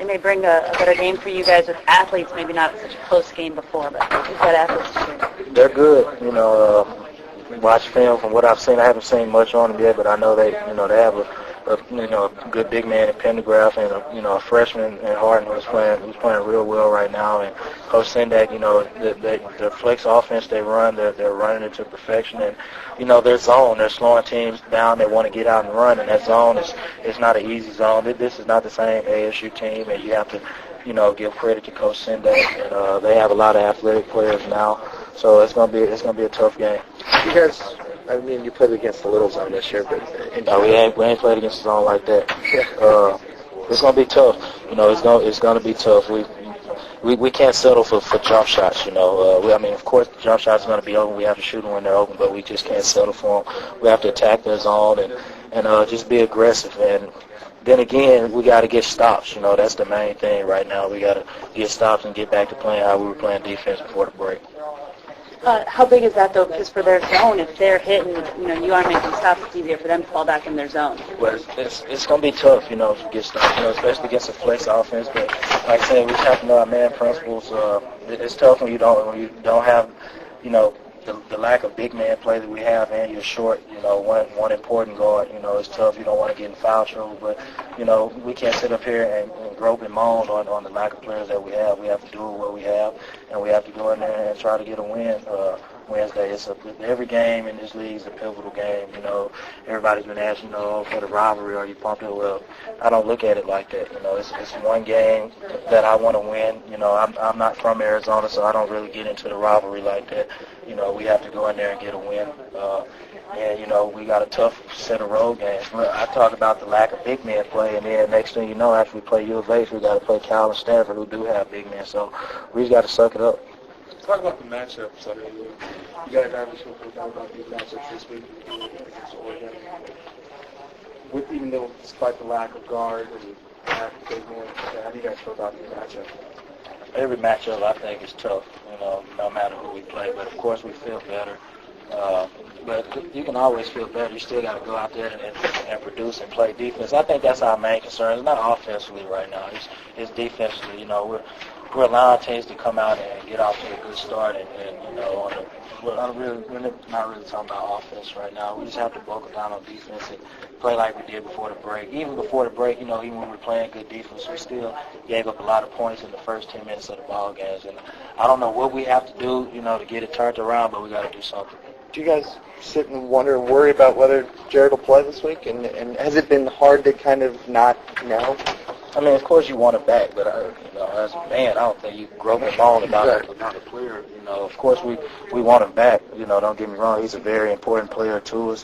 they may bring a better game for you guys with athletes, maybe not such a close game before, but we've got athletes this year. They're good. Watch film from what I've seen. I haven't seen much on them yet, but I know they have a good big man in Pendergraph and a freshman in Harden who's playing real well right now. And Coach Sendak, the flex offense they run, they're running it to perfection. And their zone, they're slowing teams down. They want to get out and run, and that zone is not an easy zone. This is not the same ASU team, and you have to give credit to Coach Sendak. And they have a lot of athletic players now. So it's gonna be a tough game. You guys, you played against the little zone this year, but no, we ain't played against the zone like that. It's gonna be tough. It's gonna be tough. We can't settle for jump shots. Of course, the jump shots are gonna be open. We have to shoot them when they're open, but we just can't settle for them. We have to attack their zone and just be aggressive. And then again, we got to get stops. That's the main thing right now. We got to get stops and get back to playing how we were playing defense before the break. How big is that, though? Because for their zone, if they're hitting, you are making stops, it's easier for them to fall back in their zone. Well, it's going to be tough, to get stops, especially against a flex offense. But like I said, we have to know our man principles. It's tough when you don't have, the lack of big man play that we have, and you're short, one important guard, it's tough. You don't want to get in foul trouble, but, we can't sit up here and grope and moan on the lack of players that we have. We have to do what we have, and we have to go in there and try to get a win Wednesday. Every game in this league is a pivotal game. Everybody's been asking, for the rivalry, are you pumped up? Well, I don't look at it like that. It's one game that I want to win. I'm not from Arizona, so I don't really get into the rivalry like that. We have to go in there and get a win. And, we got a tough set of road games. I talk about the lack of big men play, and then next thing you know, after we play U of H, we got to play Cal and Stanford, who do have big men. So we just got to suck it up. Talk about the matchups. You guys obviously talk about these matchups this week against Oregon. Even though, despite the lack of guard and lack of big men, how do you guys feel about these matchups? Every matchup, I think, is tough, no matter who we play. But, of course, we feel better. But you can always feel better. You still got to go out there and produce and play defense. I think that's our main concern. It's not offensively right now. It's defensively. We're allowing teams to come out and get off to a good start. We're not really talking about offense right now. We just have to buckle down on defense and play like we did before the break. Even before the break, even when we were playing good defense, we still gave up a lot of points in the first 10 minutes of the ball games. And I don't know what we have to do, to get it turned around, but we got to do something. Do you guys sit and wonder and worry about whether Jared will play this week? And has it been hard to kind of not know? Of course you want it back, but as a man, I don't think you grope and moan about a player. Of course we want him back. Don't get me wrong. He's a very important player to us.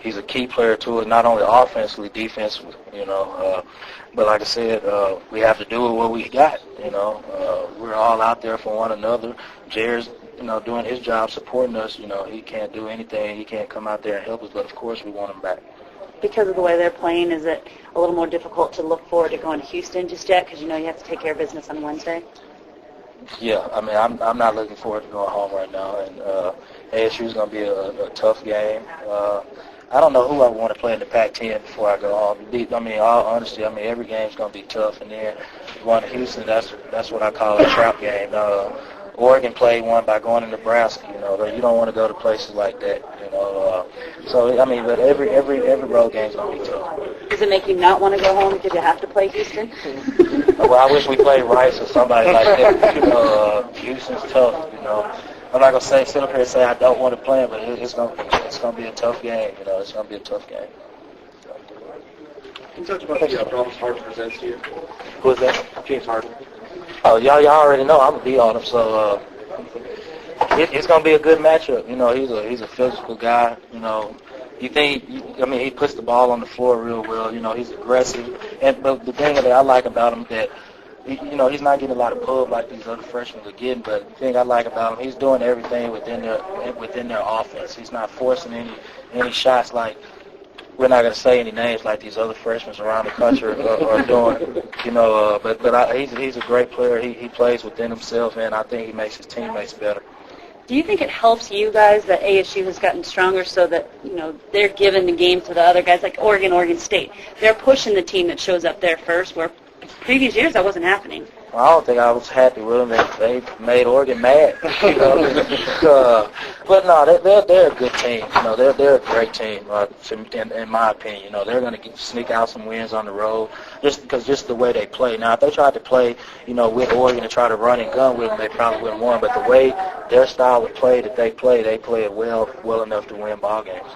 He's a key player to us, not only offensively, defensively. But like I said, we have to do what we got. We're all out there for one another. Jared's doing his job, supporting us. He can't do anything. He can't come out there and help us. But of course we want him back. Because of the way they're playing, is it a little more difficult to look forward to going to Houston just yet? Because you have to take care of business on Wednesday. Yeah, I'm not looking forward to going home right now, and ASU is going to be a tough game. I don't know who I want to play in the Pac-10 before I go home. All honesty, every game's going to be tough, and then going to Houston, that's what I call a trap game. Oregon played one by going to Nebraska. You don't want to go to places like that. But every road game's gonna be tough. Does it make you not want to go home because you have to play Houston? Well, I wish we played Rice or somebody like that. Houston's tough. I'm not gonna sit up here and say I don't want to play it, but it's gonna be a tough game. It's gonna be a tough game. Can you talk about the problems Harden presents to you? Who is that? James Harden. Oh, y'all already know I'm gonna be on him, so it's gonna be a good matchup. He's a physical guy. He puts the ball on the floor real well. He's aggressive, but the thing that I like about him that he's not getting a lot of pub like these other freshmen are getting. But the thing I like about him, he's doing everything within their offense. He's not forcing any shots like. We're not going to say any names like these other freshmen around the country are doing, but he's a great player. He plays within himself, and I think he makes his teammates better. Do you think it helps you guys that ASU has gotten stronger so that, they're giving the game to the other guys like Oregon State? They're pushing the team that shows up there first, where Previous years, that wasn't happening. I don't think I was happy with them. They made Oregon mad. You know? But no, they're a good team. You know, they're a great team. In my opinion, you know, they're going to sneak out some wins on the road just the way they play. Now, if they tried to play, you know, with Oregon and try to run and gun with them, they probably would have won. But the way their style of play that they play it well enough to win ball games.